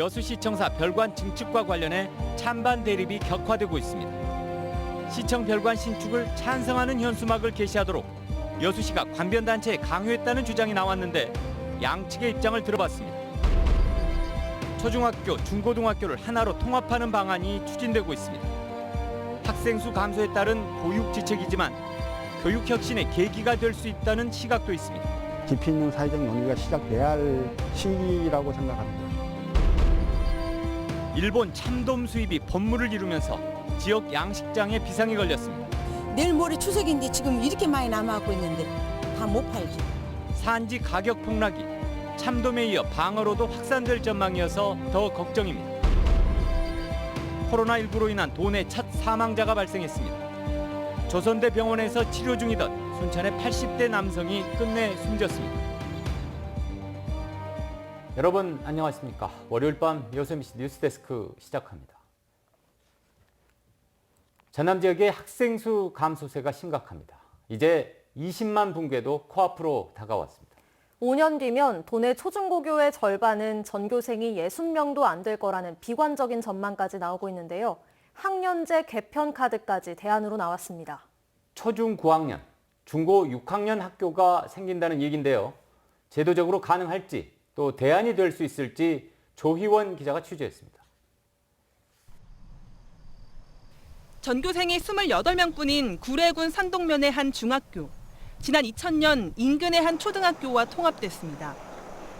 여수시청사 별관 증축과 관련해 찬반 대립이 격화되고 있습니다. 시청 별관 신축을 찬성하는 현수막을 게시하도록 여수시가 관변단체에 강요했다는 주장이 나왔는데 양측의 입장을 들어봤습니다. 초중학교, 중고등학교를 하나로 통합하는 방안이 추진되고 있습니다. 학생 수 감소에 따른 보육지책이지만 교육혁신의 계기가 될 수 있다는 시각도 있습니다. 깊이 있는 사회적 논의가 시작돼야 할 시기라고 생각합니다. 일본 참돔 수입이 법무를 이루면서 지역 양식장에 비상이 걸렸습니다. 내일 모레 추석인데 지금 이렇게 많이 남아갖고 있는데 다 못 팔지. 산지 가격 폭락이 참돔에 이어 방어로도 확산될 전망이어서 더 걱정입니다. 코로나19로 인한 도내 첫 사망자가 발생했습니다. 조선대 병원에서 치료 중이던 순천의 80대 남성이 끝내 숨졌습니다. 여러분 안녕하십니까? 월요일 밤 여수 MBC 뉴스데스크 시작합니다. 전남 지역의 학생 수 감소세가 심각합니다. 이제 20만 붕괴도 코앞으로 다가왔습니다. 5년 뒤면 도내 초중고교의 절반은 전교생이 60명도 안 될 거라는 비관적인 전망까지 나오고 있는데요. 학년제 개편 카드까지 대안으로 나왔습니다. 초중 9학년, 중고 6학년 학교가 생긴다는 얘기인데요. 제도적으로 가능할지 또 대안이 될 수 있을지 조희원 기자가 취재했습니다. 전교생이 28명뿐인 구례군 상동면의 한 중학교. 지난 2000년 인근의 한 초등학교와 통합됐습니다.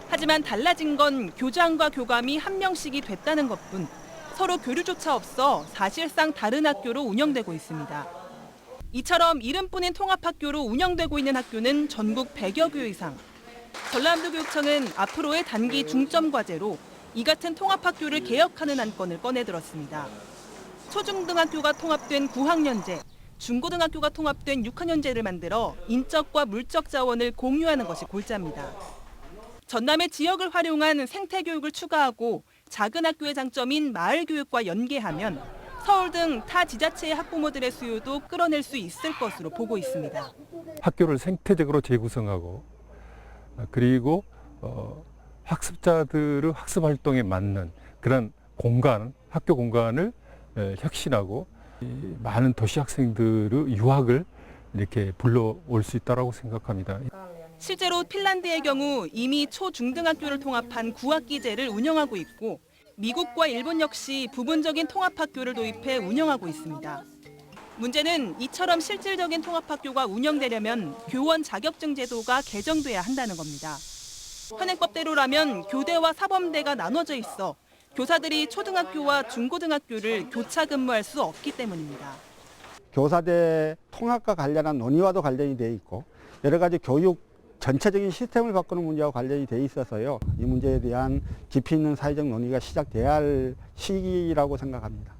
하지만 달라진 건 교장과 교감이 한 명씩이 됐다는 것뿐 서로 교류조차 없어 사실상 다른 학교로 운영되고 있습니다. 이처럼 이름뿐인 통합학교로 운영되고 있는 학교는 전국 100여 교 이상. 전라남도 교육청은 앞으로의 단기 중점 과제로 이 같은 통합학교를 개혁하는 안건을 꺼내들었습니다. 초중등학교가 통합된 9학년제, 중고등학교가 통합된 6학년제를 만들어 인적과 물적 자원을 공유하는 것이 골자입니다. 전남의 지역을 활용한 생태교육을 추가하고 작은 학교의 장점인 마을교육과 연계하면 서울 등 타 지자체의 학부모들의 수요도 끌어낼 수 있을 것으로 보고 있습니다. 학교를 생태적으로 재구성하고 그리고 학습자들의 학습 활동에 맞는 그런 공간, 학교 공간을 혁신하고 많은 도시 학생들의 유학을 이렇게 불러올 수 있다고 생각합니다. 실제로 핀란드의 경우 이미 초중등학교를 통합한 9학기제를 운영하고 있고 미국과 일본 역시 부분적인 통합학교를 도입해 운영하고 있습니다. 문제는 이처럼 실질적인 통합학교가 운영되려면 교원 자격증 제도가 개정돼야 한다는 겁니다. 현행법대로라면 교대와 사범대가 나눠져 있어 교사들이 초등학교와 중고등학교를 교차 근무할 수 없기 때문입니다. 교사대 통합과 관련한 논의와도 관련이 돼 있고 여러 가지 교육 전체적인 시스템을 바꾸는 문제와 관련이 돼 있어서요. 이 문제에 대한 깊이 있는 사회적 논의가 시작돼야 할 시기라고 생각합니다.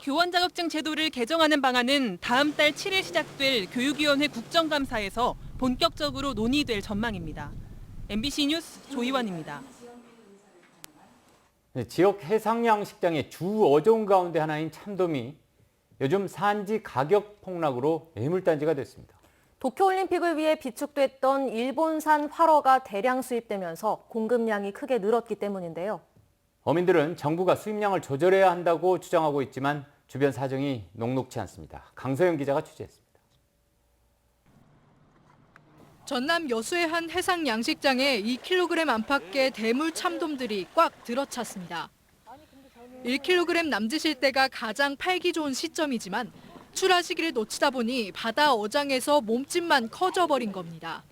교원 자격증 제도를 개정하는 방안은 다음 달 7일 시작될 교육위원회 국정감사에서 본격적으로 논의될 전망입니다. MBC 뉴스 조희원입니다. 지역 해상양식장의 주 어종 가운데 하나인 참돔이 요즘 산지 가격 폭락으로 매물단지가 됐습니다. 도쿄올림픽을 위해 비축됐던 일본산 활어가 대량 수입되면서 공급량이 크게 늘었기 때문인데요. 어민들은 정부가 수입량을 조절해야 한다고 주장하고 있지만 주변 사정이 녹록지 않습니다. 강서영 기자가 취재했습니다. 전남 여수의 한 해상 양식장에 2kg 안팎의 대물 참돔들이 꽉 들어찼습니다. 1kg 남짓일 때가 가장 팔기 좋은 시점이지만 출하 시기를 놓치다 보니 바다 어장에서 몸집만 커져버린 겁니다.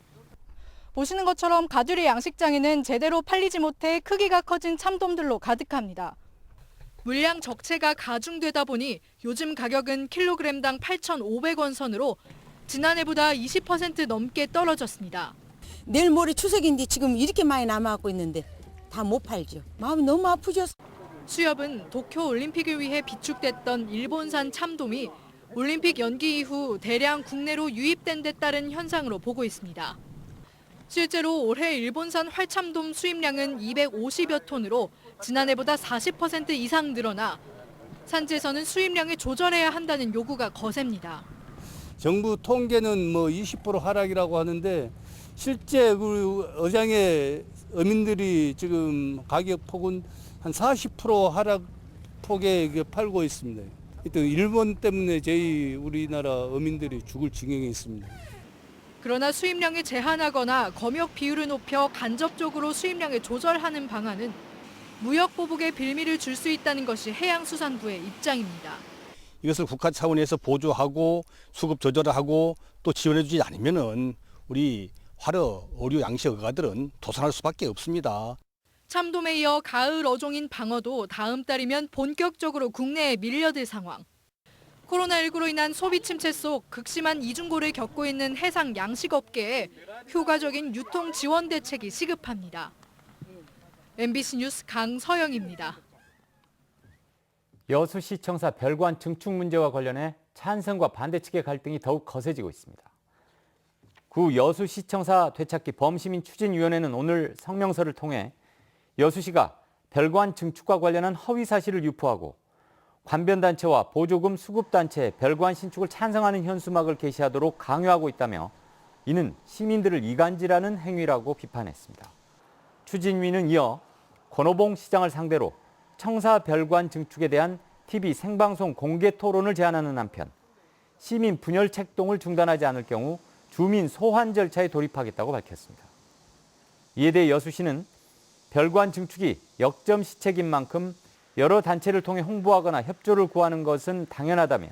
보시는 것처럼 가두리 양식장에는 제대로 팔리지 못해 크기가 커진 참돔들로 가득합니다. 물량 적체가 가중되다 보니 요즘 가격은 킬로그램당 8,500원 선으로 지난해보다 20% 넘게 떨어졌습니다. 내일 모레 추석인데 지금 이렇게 많이 남아갖고 있는데 다 못 팔죠. 마음이 너무 아프죠. 수협은 도쿄올림픽을 위해 비축됐던 일본산 참돔이 올림픽 연기 이후 대량 국내로 유입된 데 따른 현상으로 보고 있습니다. 실제로 올해 일본산 활참돔 수입량은 250여 톤으로 지난해보다 40% 이상 늘어나 산지에서는 수입량을 조절해야 한다는 요구가 거셉니다. 정부 통계는 20% 하락이라고 하는데 실제 그 어장의 어민들이 지금 가격 폭은 한 40% 하락폭에 이게 팔고 있습니다. 일단 일본 때문에 우리나라 어민들이 죽을 지경에 있습니다. 그러나 수입량을 제한하거나 검역 비율을 높여 간접적으로 수입량을 조절하는 방안은 무역 보복의 빌미를 줄 수 있다는 것이 해양수산부의 입장입니다. 이것을 국가 차원에서 보조하고 수급 조절을 하고 또 지원해주지 않으면은 우리 활어, 어류, 양식 어가들은 도산할 수밖에 없습니다. 참돔에 이어 가을 어종인 방어도 다음 달이면 본격적으로 국내에 밀려들 상황. 코로나19로 인한 소비 침체 속 극심한 이중고를 겪고 있는 해상 양식업계에 효과적인 유통 지원 대책이 시급합니다. MBC 뉴스 강서영입니다. 여수시청사 별관 증축 문제와 관련해 찬성과 반대 측의 갈등이 더욱 거세지고 있습니다. 구 여수시청사 되찾기 범시민 추진위원회는 오늘 성명서를 통해 여수시가 별관 증축과 관련한 허위 사실을 유포하고 관변단체와 보조금 수급단체의 별관 신축을 찬성하는 현수막을 게시하도록 강요하고 있다며 이는 시민들을 이간질하는 행위라고 비판했습니다. 추진위는 이어 권오봉 시장을 상대로 청사 별관 증축에 대한 TV 생방송 공개 토론을 제안하는 한편 시민 분열 책동을 중단하지 않을 경우 주민 소환 절차에 돌입하겠다고 밝혔습니다. 이에 대해 여수시는 별관 증축이 역점 시책인 만큼 여러 단체를 통해 홍보하거나 협조를 구하는 것은 당연하다며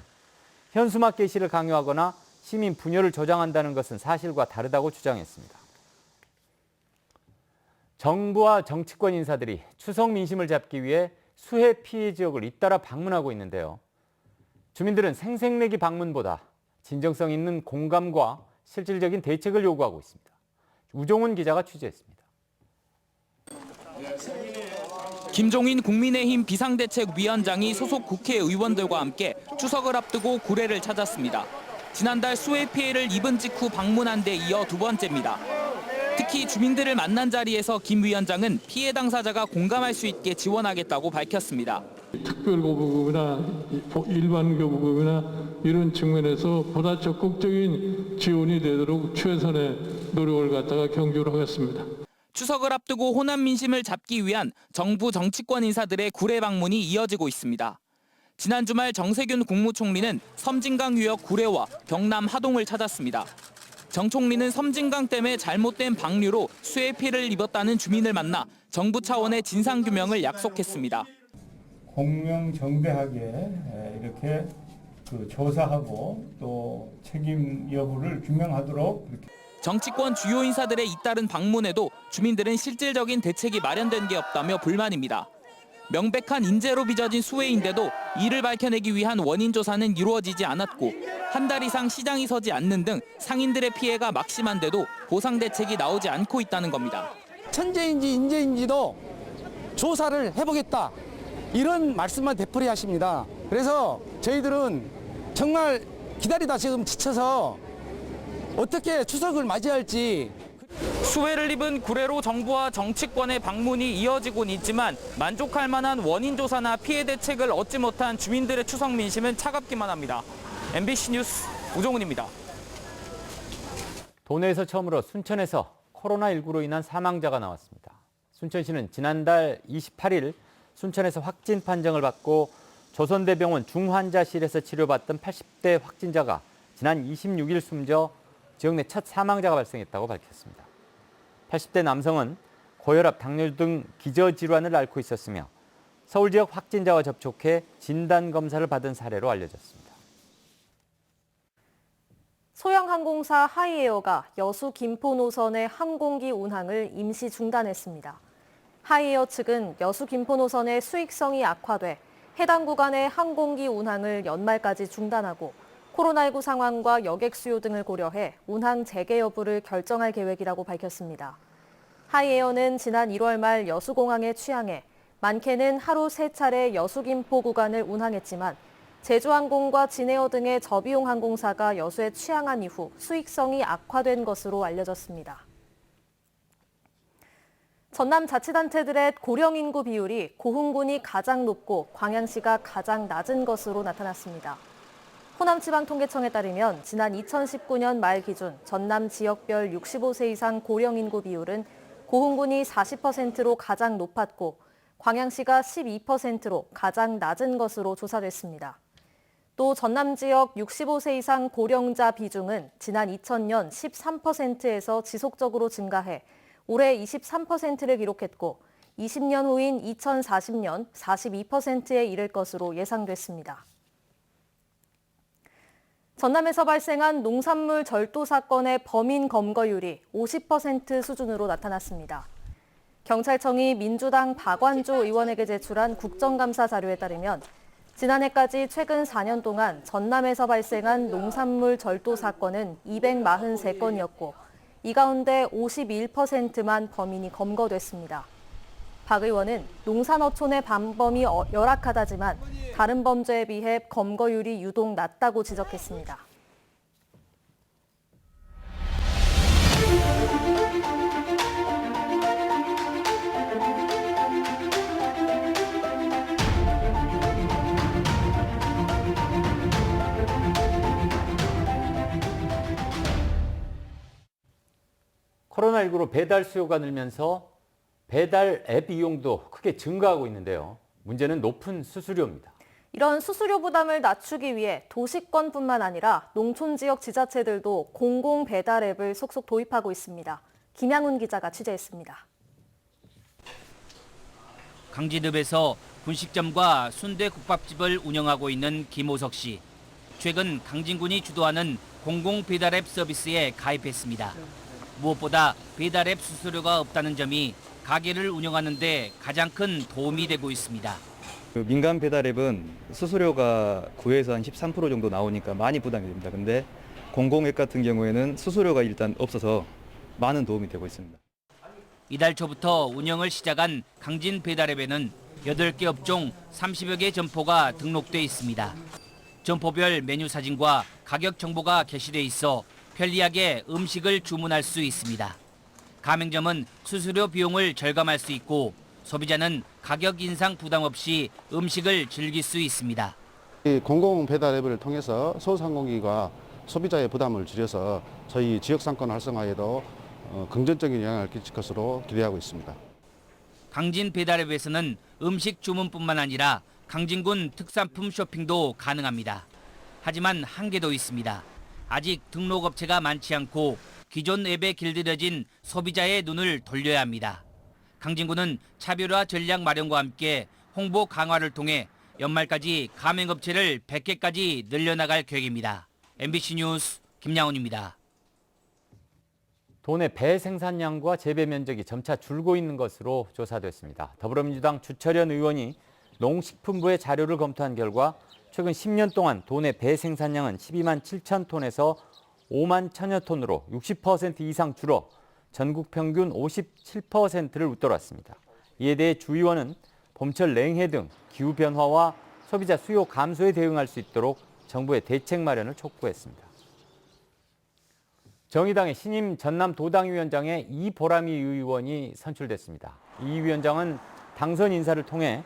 현수막 게시를 강요하거나 시민 분열을 조장한다는 것은 사실과 다르다고 주장했습니다. 정부와 정치권 인사들이 추석 민심을 잡기 위해 수해 피해 지역을 잇따라 방문하고 있는데요. 주민들은 생색내기 방문보다 진정성 있는 공감과 실질적인 대책을 요구하고 있습니다. 우종훈 기자가 취재했습니다. 김종인 국민의힘 비상대책위원장이 소속 국회의원들과 함께 추석을 앞두고 구례를 찾았습니다. 지난달 수해 피해를 입은 직후 방문한 데 이어 두 번째입니다. 특히 주민들을 만난 자리에서 김 위원장은 피해 당사자가 공감할 수 있게 지원하겠다고 밝혔습니다. 특별교부금이나 일반 교부금이나 이런 측면에서 보다 적극적인 지원이 되도록 최선의 노력을 갖다가 경주를 하겠습니다. 추석을 앞두고 호남 민심을 잡기 위한 정부 정치권 인사들의 구례 방문이 이어지고 있습니다. 지난 주말 정세균 국무총리는 섬진강 유역 구례와 경남 하동을 찾았습니다. 정 총리는 섬진강 댐의 잘못된 방류로 수해 피해를 입었다는 주민을 만나 정부 차원의 진상규명을 약속했습니다. 공명정대하게 이렇게 조사하고 또 책임 여부를 규명하도록 그렇게. 정치권 주요 인사들의 잇따른 방문에도 주민들은 실질적인 대책이 마련된 게 없다며 불만입니다. 명백한 인재로 빚어진 수해인데도 이를 밝혀내기 위한 원인 조사는 이루어지지 않았고 한 달 이상 시장이 서지 않는 등 상인들의 피해가 막심한데도 보상 대책이 나오지 않고 있다는 겁니다. 천재인지 인재인지도 조사를 해보겠다 이런 말씀만 되풀이 하십니다. 그래서 저희들은 정말 기다리다 지금 지쳐서 어떻게 추석을 맞이할지. 수해를 입은 구례로 정부와 정치권의 방문이 이어지곤 있지만 만족할 만한 원인 조사나 피해 대책을 얻지 못한 주민들의 추석 민심은 차갑기만 합니다. MBC 뉴스 우종훈입니다. 도내에서 처음으로 순천에서 코로나19로 인한 사망자가 나왔습니다. 순천시는 지난달 28일 순천에서 확진 판정을 받고 조선대병원 중환자실에서 치료받던 80대 확진자가 지난 26일 숨져 지역 내 첫 사망자가 발생했다고 밝혔습니다. 80대 남성은 고혈압, 당뇨 등 기저질환을 앓고 있었으며 서울 지역 확진자와 접촉해 진단검사를 받은 사례로 알려졌습니다. 소형항공사 하이에어가 여수 김포 노선의 항공기 운항을 임시 중단했습니다. 하이에어 측은 여수 김포 노선의 수익성이 악화돼 해당 구간의 항공기 운항을 연말까지 중단하고 코로나19 상황과 여객 수요 등을 고려해 운항 재개 여부를 결정할 계획이라고 밝혔습니다. 하이에어는 지난 1월 말 여수공항에 취항해 많게는 하루 3차례 여수 김포 구간을 운항했지만 제주항공과 진에어 등의 저비용 항공사가 여수에 취항한 이후 수익성이 악화된 것으로 알려졌습니다. 전남 자치단체들의 고령 인구 비율이 고흥군이 가장 높고 광양시가 가장 낮은 것으로 나타났습니다. 호남지방통계청에 따르면 지난 2019년 말 기준 전남 지역별 65세 이상 고령 인구 비율은 고흥군이 40%로 가장 높았고 광양시가 12%로 가장 낮은 것으로 조사됐습니다. 또 전남 지역 65세 이상 고령자 비중은 지난 2000년 13%에서 지속적으로 증가해 올해 23%를 기록했고 20년 후인 2040년 42%에 이를 것으로 예상됐습니다. 전남에서 발생한 농산물 절도 사건의 범인 검거율이 50% 수준으로 나타났습니다. 경찰청이 민주당 박완조 의원에게 제출한 국정감사 자료에 따르면 지난해까지 최근 4년 동안 전남에서 발생한 농산물 절도 사건은 243건이었고 이 가운데 51%만 범인이 검거됐습니다. 박 의원은 농산어촌의 반범이 열악하다지만 다른 범죄에 비해 검거율이 유독 낮다고 지적했습니다. 코로나19로 배달 수요가 늘면서 배달 앱 이용도 크게 증가하고 있는데요. 문제는 높은 수수료입니다. 이런 수수료 부담을 낮추기 위해 도시권뿐만 아니라 농촌 지역 지자체들도 공공 배달 앱을 속속 도입하고 있습니다. 김양훈 기자가 취재했습니다. 강진읍에서 분식점과 순대국밥집을 운영하고 있는 김호석 씨. 최근 강진군이 주도하는 공공 배달 앱 서비스에 가입했습니다. 무엇보다 배달 앱 수수료가 없다는 점이 가게를 운영하는 데 가장 큰 도움이 되고 있습니다. 민간 배달 앱은 수수료가 9에서 한 13% 정도 나오니까 많이 부담이 됩니다. 근데 공공 앱 같은 경우에는 수수료가 일단 없어서 많은 도움이 되고 있습니다. 이달 초부터 운영을 시작한 강진 배달 앱에는 8개 업종 30여 개 점포가 등록돼 있습니다. 점포별 메뉴 사진과 가격 정보가 게시돼 있어 편리하게 음식을 주문할 수 있습니다. 가맹점은 수수료 비용을 절감할 수 있고 소비자는 가격 인상 부담 없이 음식을 즐길 수 있습니다. 공공 배달 앱을 통해서 소상공인과 소비자의 부담을 줄여서 저희 지역 상권 활성화에도 긍정적인 영향을 끼칠 것으로 기대하고 있습니다. 강진 배달 앱에서는 음식 주문뿐만 아니라 강진군 특산품 쇼핑도 가능합니다. 하지만 한계도 있습니다. 아직 등록업체가 많지 않고 기존 앱에 길들여진 소비자의 눈을 돌려야 합니다. 강진군은 차별화 전략 마련과 함께 홍보 강화를 통해 연말까지 가맹업체를 100개까지 늘려나갈 계획입니다. MBC 뉴스 김양훈입니다. 도내 배 생산량과 재배 면적이 점차 줄고 있는 것으로 조사됐습니다. 더불어민주당 주철현 의원이 농식품부의 자료를 검토한 결과 최근 10년 동안 도내 배 생산량은 12만 7천 톤에서 5만 1천여 톤으로 60% 이상 줄어 전국 평균 57%를 웃돌았습니다. 이에 대해 주 의원은 봄철 냉해 등 기후변화와 소비자 수요 감소에 대응할 수 있도록 정부의 대책 마련을 촉구했습니다. 정의당의 신임 전남도당위원장에 이보람이 의원이 선출됐습니다. 이 위원장은 당선 인사를 통해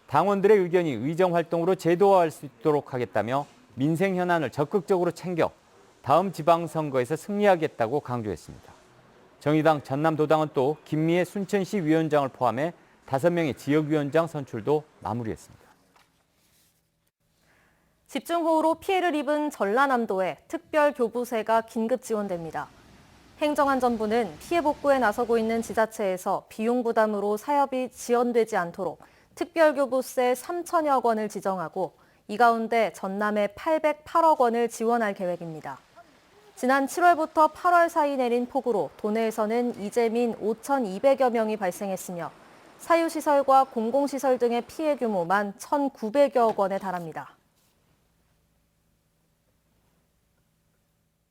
당원들의 의견이 의정활동으로 제도화할 수 있도록 하겠다며 민생 현안을 적극적으로 챙겨 다음 지방선거에서 승리하겠다고 강조했습니다. 정의당 전남도당은 또 김미애 순천시 위원장을 포함해 5명의 지역위원장 선출도 마무리했습니다. 집중호우로 피해를 입은 전라남도에 특별교부세가 긴급 지원됩니다. 행정안전부는 피해 복구에 나서고 있는 지자체에서 비용 부담으로 사업이 지연되지 않도록 특별교부세 3천여 원을 지정하고 이 가운데 전남에 808억 원을 지원할 계획입니다. 지난 7월부터 8월 사이 내린 폭우로 도내에서는 이재민 5,200여 명이 발생했으며 사유시설과 공공시설 등의 피해 규모만 1,900여 원에 달합니다.